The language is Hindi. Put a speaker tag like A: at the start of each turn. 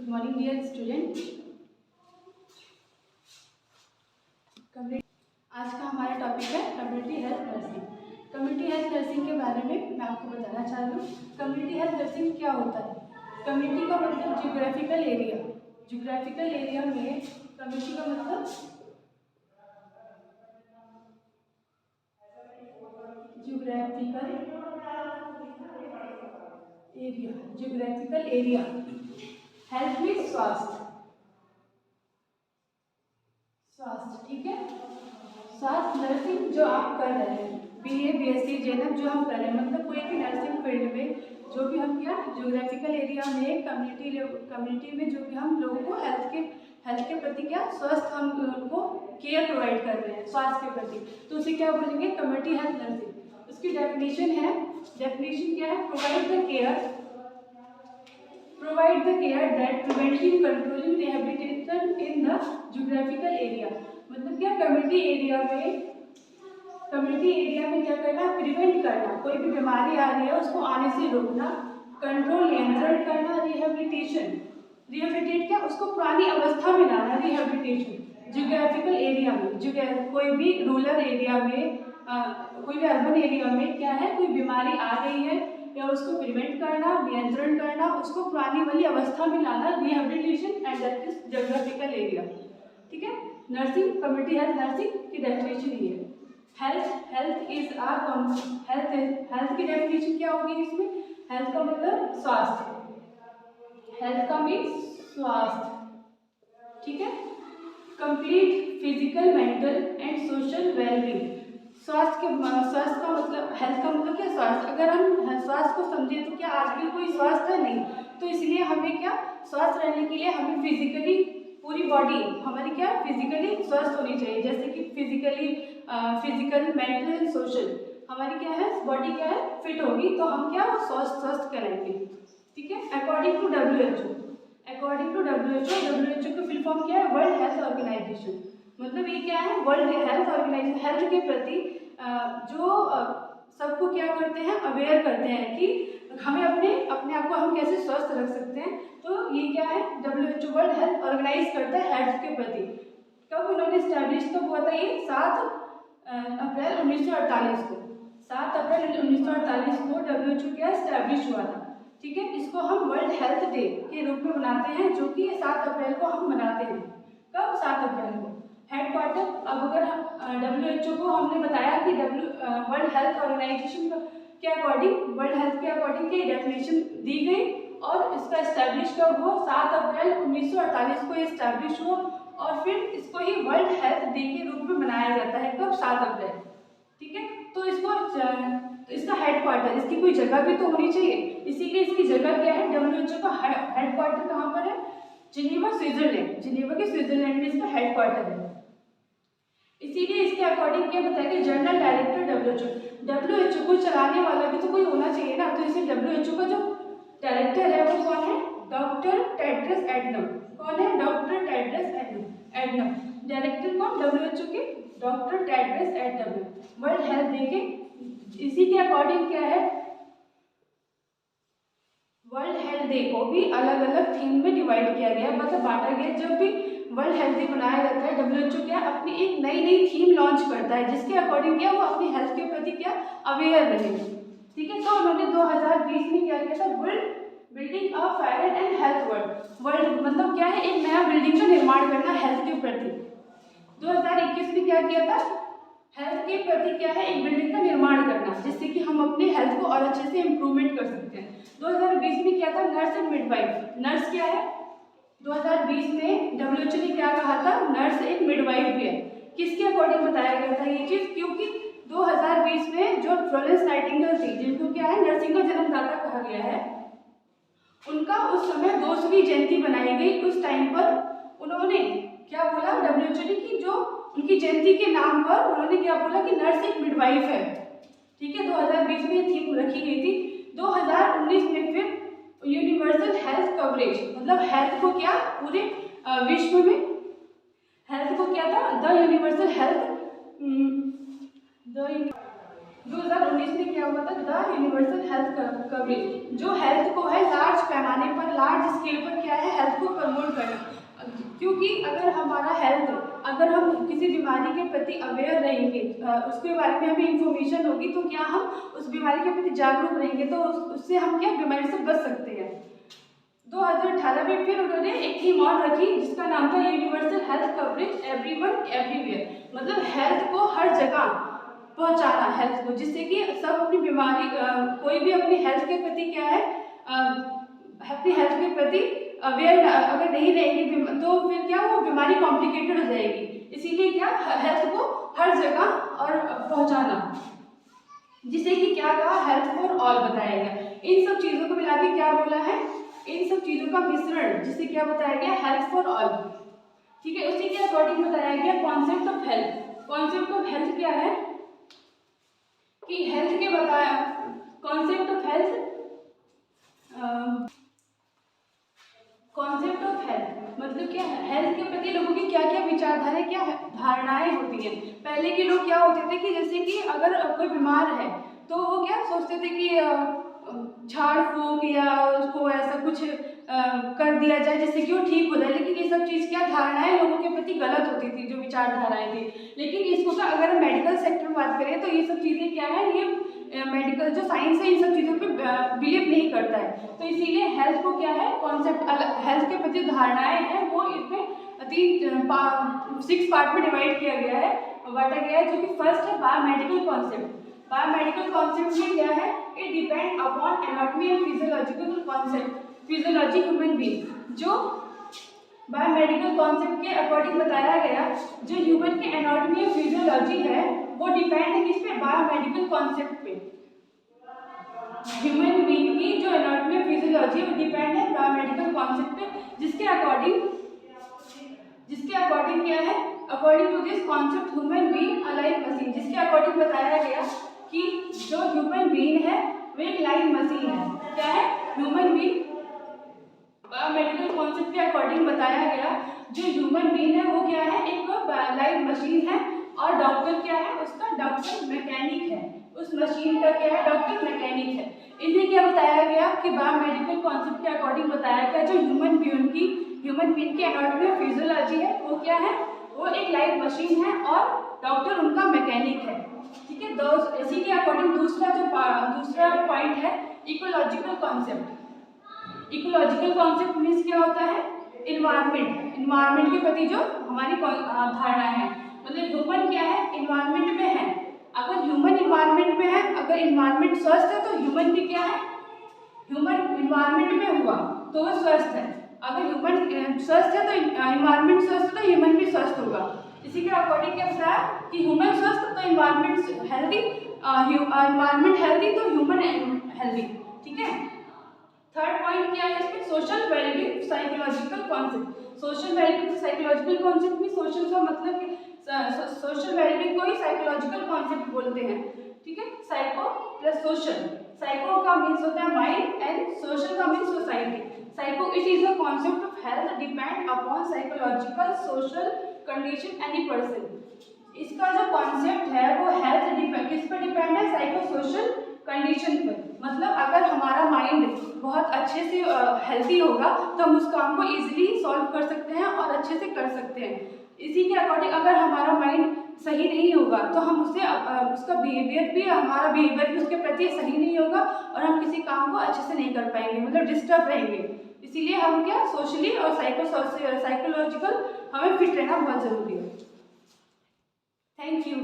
A: Good morning dear student. आज का हमारा टॉपिक है community health nursing. Community health nursing के बारे में मैं आपको बताना चाह रही हूँ। कम्युनिटी हेल्थ नर्सिंग क्या होता है? कम्युनिटी का मतलब जियोग्राफिकल एरिया। जियोग्राफिकल एरिया में कम्युनिटी का मतलब जियोग्राफिकल एरिया हेल्थ में स्वास्थ्य, ठीक है। स्वास्थ्य नर्सिंग जो आप कर रहे हैं, BA BSc JNM जो हम कर रहे हैं, मतलब कोई भी नर्सिंग फील्ड में जो भी हम क्या जियोग्राफिकल एरिया में कम्युनिटी में जो भी हम लोगों को हेल्थ के प्रति क्या स्वस्थ हम उनको केयर प्रोवाइड कर रहे हैं स्वास्थ्य के प्रति, तो उसे क्या बोलेंगे? Community health nursing. उसकी डेफिनेशन क्या है? provide the care that preventing, controlling, rehabilitation in the geographical area। मतलब क्या कम्युनिटी एरिया में क्या करना? प्रिवेंट करना, कोई भी बीमारी आ रही है उसको आने से रोकना, कंट्रोल नियंत्रण करना, रिहेबिलिटेट क्या उसको पुरानी अवस्था में लाना, रिहेबिलिटेशन जियोग्राफिकल एरिया में। कोई भी रूरल एरिया में कोई भी अर्बन एरिया में क्या है, कोई बीमारी आ गई है या उसको प्रिवेंट करना, नियंत्रण करना, उसको पुरानी वाली अवस्था में लाना, rehabilitation and that is geographical area. ठीक है। नर्सिंग, कम्युनिटी हेल्थ नर्सिंग की डेफिनेशन ये है। हेल्थ की डेफिनेशन क्या होगी इसमें? हेल्थ का मतलब स्वास्थ्य, हेल्थ का मीन्स स्वास्थ्य, ठीक है। Complete physical, mental and social wellbeing. स्वास्थ्य का मतलब, हेल्थ का मतलब क्या? स्वास्थ्य। अगर हम स्वास्थ्य को समझें तो क्या आजकल कोई स्वास्थ्य है? नहीं। तो इसलिए हमें क्या स्वस्थ रहने के लिए हमें फिजिकली पूरी बॉडी हमारी क्या फिजिकली स्वस्थ होनी चाहिए, जैसे कि फिजिकल, मेंटल एंड सोशल हमारी क्या है बॉडी क्या है फिट होगी तो हम क्या वो स्वस्थ करेंगे। ठीक है। अकॉर्डिंग टू WHO का फुल फॉर्म क्या है? World health organisation. मतलब ये क्या है? वर्ल्ड हेल्थ ऑर्गेनाइजेशन हेल्थ के प्रति जो सबको क्या करते हैं, अवेयर करते हैं कि हमें अपने आप को हम कैसे स्वस्थ रख सकते हैं। तो ये क्या है? WHO वर्ल्ड हेल्थ ऑर्गेनाइज करता है हेल्थ के प्रति। कब उन्होंने स्टैब्लिश कब हुआ था ये? 7 अप्रैल 1948 को। 7 अप्रैल 1948 को WHO क्या स्टैब्लिश हुआ था। ठीक है। इसको हम वर्ल्ड हेल्थ डे के रूप में मनाते हैं, जो कि 7 अप्रैल को हम मनाते हैं। कब? 7 अप्रैल को। हेडक्वार्टर, अब अगर WHO को हमने बताया कि वर्ल्ड हेल्थ ऑर्गेनाइजेशन के अकॉर्डिंग, वर्ल्ड हेल्थ के अकॉर्डिंग की डेफिनेशन दी गई और इसका इस्टेब्लिश कब हुआ? 7 अप्रैल 1948 को ये इस्टेब्लिश हुआ और फिर इसको ही वर्ल्ड हेल्थ डे के रूप में मनाया जाता है। कब? 7 अप्रैल। ठीक है। तो इसका हेडक्वार्टर, इसकी कोई जगह भी तो होनी चाहिए, इसीलिए इसकी जगह क्या है? WHO का हेडक्वार्टर कहाँ पर है? Geneva, Switzerland. जिनेवा के स्विट्जरलैंड में इसका हेडक्वार्टर है। इसीलिए इसके अकॉर्डिंग क्या बताया कि जनरल डायरेक्टर WHO को चलाने वाला भी तो कोई होना चाहिए ना। तो इसे WHO का जो डायरेक्टर है वो कौन है? Doctor Tedros Adhanom. कौन है? Doctor Tedros Adhanom. डायरेक्टर कौन? WHO के doctor Tedros Adhanom. World health day के इसी के अकॉर्डिंग क्या है, वर्ल्ड हेल्थ डे को भी अलग अलग थीम में डिवाइड किया गया, मतलब बांटा गया। जब भी वर्ल्ड हेल्थ डे मनाया जाता है WHO क्या अपनी एक नई थीम लॉन्च करता है, जिसके अकॉर्डिंग क्या वो अपनी हेल्थ के प्रति क्या अवेयर रहे। ठीक है। तो उन्होंने 2020 में क्या किया था? World building a fair and health world मतलब क्या है? एक नया बिल्डिंग का निर्माण करना हेल्थ के प्रति। 2021 में क्या किया था? हेल्थ के प्रति क्या है? एक बिल्डिंग का निर्माण करना, जिससे कि हम अपने हेल्थ को और अच्छे से इम्प्रूवमेंट कर सकते हैं। 2020 में क्या था? Nurse and midwife. नर्स क्या है? 2020 में WHO ने क्या कहा था? नर्स एक मिडवाइफ भी है। किसके अकॉर्डिंग बताया गया था ये चीज? क्योंकि 2020 में जो फ्लोरेंस नाइटिंगेल थी, जिनको क्या है नर्सिंग का जन्मदाता कहा गया है, उनका उस समय 200वीं जयंती बनाई गई। उस टाइम पर उन्होंने क्या बोला? WHO ने कि जो उनकी जयंती के नाम पर उन्होंने क्या बोला कि नर्स एक मिडवाइफ है। ठीक है। 2020 में ये थीम रखी गई थी। 2019 में फिर यूनिवर्सल हेल्थ कवरेज, मतलब हेल्थ को क्या पूरे विश्व में हेल्थ को क्या था? द यूनिवर्सल हेल्थ 2019 में क्या हुआ था? द यूनिवर्सल हेल्थ कवरेज, जो हेल्थ को है लार्ज पैमाने पर लार्ज स्केल पर क्या है, हेल्थ को प्रमोट करना। क्योंकि अगर हमारा हेल्थ, अगर हम किसी बीमारी के प्रति अवेयर रहेंगे, उसके बारे में हमें इंफॉर्मेशन होगी, तो क्या हम उस बीमारी के प्रति जागरूक रहेंगे, तो उससे हम क्या बीमारी से बच सकते हैं। 2018 में फिर उन्होंने एक थीम और रखी जिसका नाम था universal health coverage everyone everywhere, मतलब हेल्थ को हर जगह पहुंचाना, हेल्थ को, जिससे कि सब अपनी बीमारी, कोई भी अपनी हेल्थ के प्रति क्या है, अपनी हेल्थ के प्रति अवेयर अगर नहीं रहेंगे तो फिर क्या वो बीमारी कॉम्प्लिकेटेड हो जाएगी। इसीलिए क्या हेल्थ को हर जगह और पहुंचाना, जिसे कि क्या कहा, हेल्थ फॉर ऑल बताया गया। इन सब चीज़ों को मिला के क्या बोला है, इन सब चीज़ों का मिश्रण, जिसे क्या बताया गया, हेल्थ फॉर ऑल। ठीक है, उसी के अकॉर्डिंग बताया गया concept of health. Concept of health क्या है कि हेल्थ के बताया concept of health, concept of health मतलब क्या है, हेल्थ के प्रति लोगों की क्या क्या विचारधाराएं, क्या धारणाएं होती हैं। पहले के लोग क्या होते थे कि जैसे कि अगर कोई बीमार है तो वो क्या सोचते थे कि झाड़ फूंक या उसको ऐसा कुछ कर दिया जाए जिससे कि वो ठीक हो जाए। लेकिन ये सब चीज़ क्या धारणाएं लोगों के प्रति गलत होती थी, जो विचारधाराएं थी। लेकिन इसको का अगर मेडिकल सेक्टर में बात करें तो ये सब चीज़ें क्या है, ये मेडिकल जो साइंस है इन सब चीज़ों पे बिलीव नहीं करता है। तो इसीलिए हेल्थ को क्या है, कॉन्सेप्ट, हेल्थ के प्रति धारणाएं हैं वो इसमें 6 पार्ट में डिवाइड किया गया है, बांटा गया है। जो कि फर्स्ट है बायोमेडिकल कॉन्सेप्ट। बायोमेडिकल कॉन्सेप्ट में क्या है, it depend upon anatomy and physiological concept, physiology human being. जो बायोमेडिकल कॉन्सेप्ट के अकॉर्डिंग बताया गया, जो ह्यूमन के एनाटॉमी और फिजियोलॉजी है वो डिपेंड है किस पे, बायोमेडिकल कॉन्सेप्ट पे। ह्यूमन बीइंग की जो एनाटॉमी और फिजियोलॉजी है वो डिपेंड है बायोमेडिकल कॉन्सेप्ट पे, जिसके अकॉर्डिंग क्या है, according to this concept human being a live machine, जिसके अकॉर्डिंग बताया गया कि जो ह्यूमन बीइंग है वो एक लाइव मशीन है। क्या है, ह्यूमन बीइंग, बायोमेडिकल कॉन्सेप्ट के अकॉर्डिंग बताया गया जो ह्यूमन बीइंग है वो क्या है, एक लाइव मशीन है। और डॉक्टर क्या है, उसका डॉक्टर मैकेनिक है, उस मशीन का क्या है, डॉक्टर मैकेनिक है। इन्हें क्या बताया गया कि बायोमेडिकल कॉन्सेप्ट के अकॉर्डिंग बताया गया जो ह्यूमन बीइंग की एनाटॉमी और फिजियोलॉजी है वो क्या है, वो एक लाइव मशीन है और डॉक्टर उनका मैकेनिक है। ठीक है, इसी के अकॉर्डिंग दूसरा पॉइंट है ecological concept. Ecological concept means क्या होता है, इन्वायरमेंट के प्रति जो हमारी धारणा है, मतलब ह्यूमन क्या है, इन्वायरमेंट में है। अगर ह्यूमन इन्वायरमेंट में है, अगर इन्वायरमेंट स्वस्थ है तो ह्यूमन भी क्या है, ह्यूमन इन्वायरमेंट में हुआ तो वो स्वस्थ है। अगर ह्यूमन स्वस्थ है तो इन्वायरमेंट स्वस्थ है तो ह्यूमन भी स्वस्थ होगा। इसी के अकॉर्डिंग क्या बताया कि ह्यूमन स्वस्थ तो इन्वायरमेंट हेल्दी, इन्वायरमेंट हेल्दी तो ह्यूमन हेल्दी। ठीक है, थर्ड पॉइंट क्या है इसमें, social wellbeing psychological concept. Social wellbeing psychological concept में सोशल का मतलब कि सोशल वेलबींग को ही साइकोलॉजिकल कॉन्सेप्ट बोलते हैं। ठीक है, साइको प्लस सोशल, साइको का मीन्स होता है माइंड एंड सोशल का means society. Psycho it is a concept of health depend upon psychological social condition any person. इसका जो कॉन्सेप्ट है वो हेल्थ किस पर डिपेंड है, साइको सोशल कंडीशन पर। मतलब अगर हमारा माइंड बहुत अच्छे से हेल्दी होगा तो हम उस काम को इजीली सॉल्व कर सकते हैं और अच्छे से कर सकते हैं। इसी के अकॉर्डिंग अगर हमारा माइंड सही नहीं होगा तो हम उससे उसका बिहेवियर भी, हमारा बिहेवियर भी उसके प्रति सही नहीं होगा और हम किसी काम को अच्छे से नहीं कर पाएंगे, मतलब डिस्टर्ब रहेंगे। इसीलिए हम क्या सोशली और साइकोलॉजिकल हमें फिट रहना बहुत ज़रूरी है। Thank you.